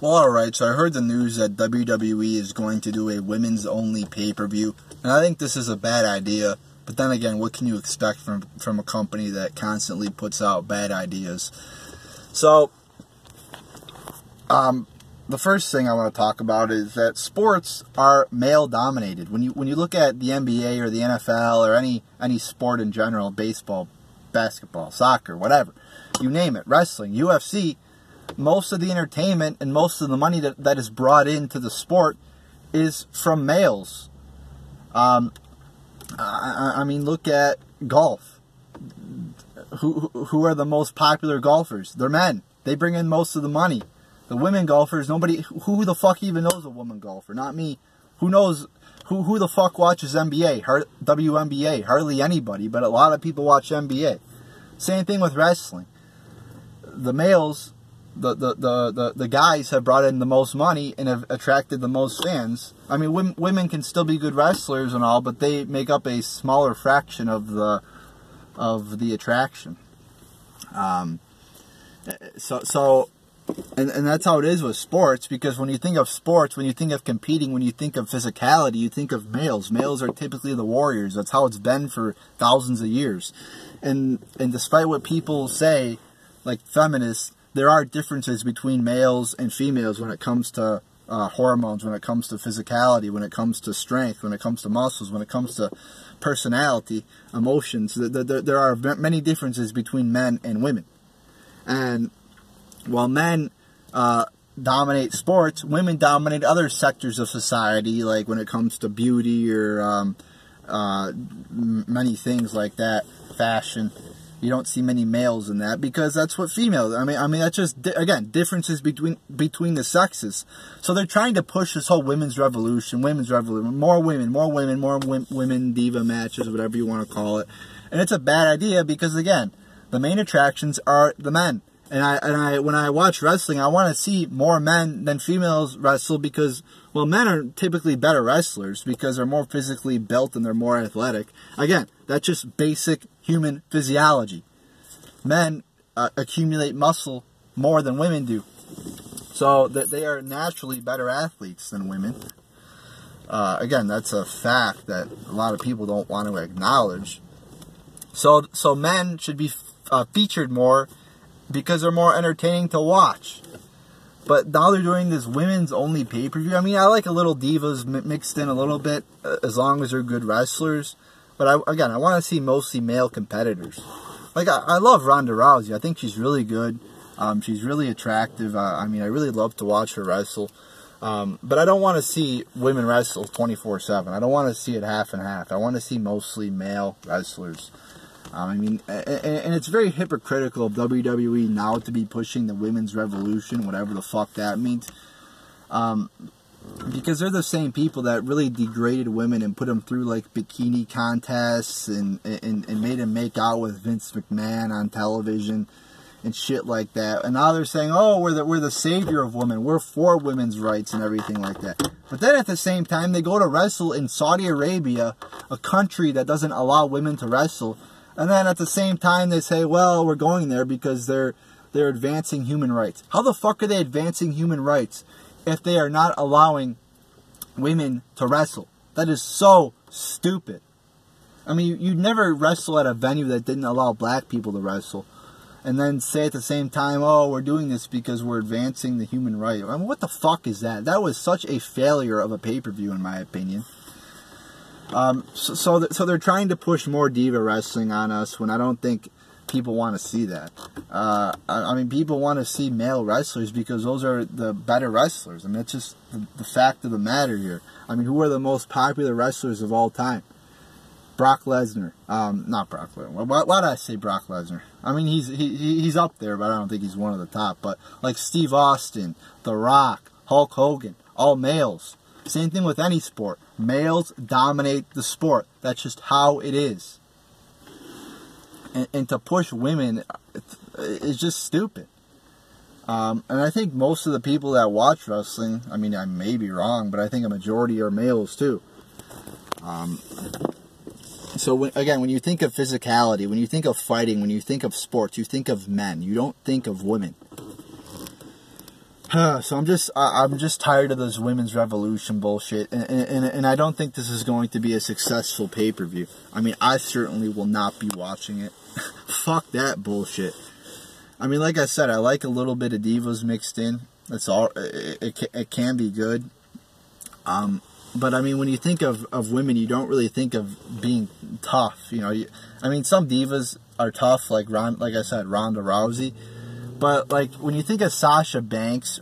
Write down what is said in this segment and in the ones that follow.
Well, alright, so I heard the news that WWE is going to do a women's only pay-per-view, and I think this is a bad idea, but then again, what can you expect from a company that constantly puts out bad ideas? So, the first thing I want to talk about is that sports are male-dominated. When you look at the NBA or the NFL or any sport in general, baseball, basketball, soccer, whatever, you name it, wrestling, UFC, most of the entertainment and most of the money that is brought into the sport is from males. I mean, look at golf. Who are the most popular golfers? They're men. They bring in most of the money. The women golfers, nobody, who the fuck even knows a woman golfer? Not me. Who knows, who the fuck watches NBA, WNBA? Hardly anybody, but a lot of people watch NBA. Same thing with wrestling. The males, the guys have brought in the most money and have attracted the most fans. I mean, women can still be good wrestlers and all, but they make up a smaller fraction of the attraction. And that's how it is with sports, because when you think of sports, when you think of competing, when you think of physicality, you think of males. Males are typically the warriors. That's how it's been for thousands of years. And despite what people say, like feminists, there are differences between males and females when it comes to hormones, when it comes to physicality, when it comes to strength, when it comes to muscles, when it comes to personality, emotions. There are many differences between men and women. And while men dominate sports, women dominate other sectors of society, like when it comes to beauty or many things like that, fashion. You don't see many males in that because that's what females. I mean that's just again differences between the sexes. So they're trying to push this whole women's revolution, more women diva matches, whatever you want to call it. And it's a bad idea because again, the main attractions are the men. And when I watch wrestling, I want to see more men than females wrestle because, well, men are typically better wrestlers because they're more physically built and they're more athletic. Again, that's just basic human physiology. Men accumulate muscle more than women do. So they are naturally better athletes than women. Again, that's a fact that a lot of people don't want to acknowledge. So men should be featured more because they're more entertaining to watch. But now they're doing this women's only pay-per-view. I mean, I like a little divas mixed in a little bit, as long as they're good wrestlers. But I want to see mostly male competitors. Like, I love Ronda Rousey. I think she's really good. She's really attractive. I mean, I really love to watch her wrestle. But I don't want to see women wrestle 24/7. I don't want to see it half and half. I want to see mostly male wrestlers. I mean, and it's very hypocritical of WWE now to be pushing the women's revolution, whatever the fuck that means. Because they're the same people that really degraded women and put them through, like, bikini contests and made them make out with Vince McMahon on television and shit like that. And now they're saying, oh, we're the savior of women. We're for women's rights and everything like that. But then at the same time, they go to wrestle in Saudi Arabia, a country that doesn't allow women to wrestle. And then at the same time, they say, well, we're going there because they're advancing human rights. How the fuck are they advancing human rights if they are not allowing women to wrestle? That is so stupid. I mean, you'd never wrestle at a venue that didn't allow black people to wrestle. And then say at the same time, oh, we're doing this because we're advancing the human right. I mean, what the fuck is that? That was such a failure of a pay-per-view, in my opinion. So they're trying to push more diva wrestling on us when I don't think people want to see that. I mean, people want to see male wrestlers because those are the better wrestlers. I mean, it's just the fact of the matter here. I mean, who are the most popular wrestlers of all time? Brock Lesnar. Not Brock Lesnar. Why did I say Brock Lesnar? I mean, he's up there, but I don't think he's one of the top. But like Steve Austin, The Rock, Hulk Hogan, all males. Same thing with any sport. Males dominate the sport. That's just how it is. And to push women is just stupid. And I think most of the people that watch wrestling, I mean, I may be wrong, but I think a majority are males too. So when you think of physicality, when you think of fighting, when you think of sports, you think of men. You don't think of women. So I'm just tired of this women's revolution bullshit, and I don't think this is going to be a successful pay-per-view. I mean, I certainly will not be watching it. Fuck that bullshit. I mean, like I said, I like a little bit of divas mixed in. That's all. It can be good. But I mean, when you think of women, you don't really think of being tough. You know, I mean, some divas are tough, like I said, Ronda Rousey. But like when you think of Sasha Banks,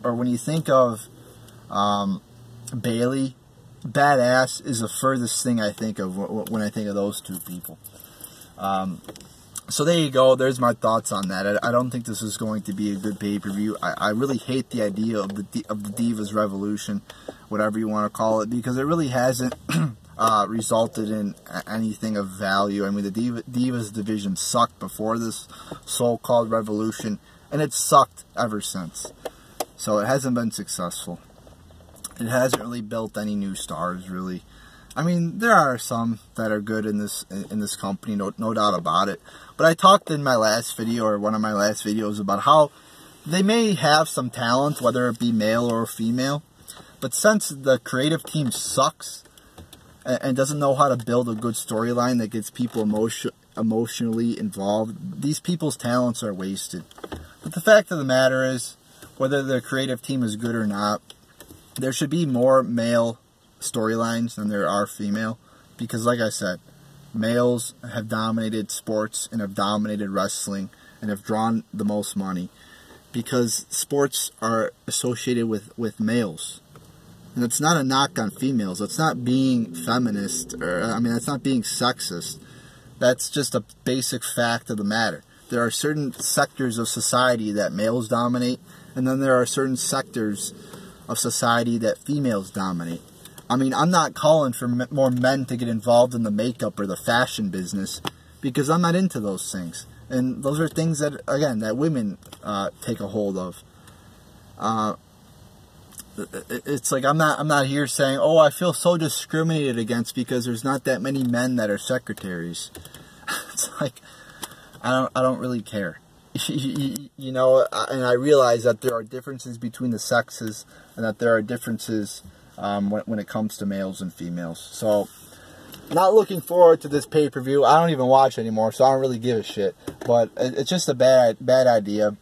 or when you think of Bailey, badass is the furthest thing I think of when I think of those two people. So there you go. There's my thoughts on that. I don't think this is going to be a good pay-per-view. I really hate the idea of the Divas Revolution, whatever you want to call it, because it really hasn't resulted in anything of value. I mean, the Divas division sucked before this so-called revolution, and it's sucked ever since. So it hasn't been successful. It hasn't really built any new stars, really. I mean, there are some that are good in this company, no doubt about it. But I talked in my last video, or one of my last videos, about how they may have some talent, whether it be male or female. But since the creative team sucks and doesn't know how to build a good storyline that gets people emotionally involved, these people's talents are wasted. But the fact of the matter is, whether the creative team is good or not, there should be more male storylines than there are female, because like I said, males have dominated sports and have dominated wrestling and have drawn the most money because sports are associated with males. And it's not a knock on females. It's not being feminist, or I mean, it's not being sexist. That's just a basic fact of the matter. There are certain sectors of society that males dominate, and then there are certain sectors of society that females dominate. I mean, I'm not calling for more men to get involved in the makeup or the fashion business, because I'm not into those things. And those are things that, again, that women take a hold of. It's like I'm not here saying, oh, I feel so discriminated against because there's not that many men that are secretaries. It's like I don't really care. You know, and I realize that there are differences between the sexes, and that there are differences when it comes to males and females. So, not looking forward to this pay-per-view. I don't even watch anymore, so I don't really give a shit. But it's just a bad idea,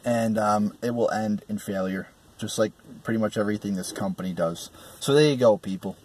and it will end in failure, just like pretty much everything this company does. So there you go, people.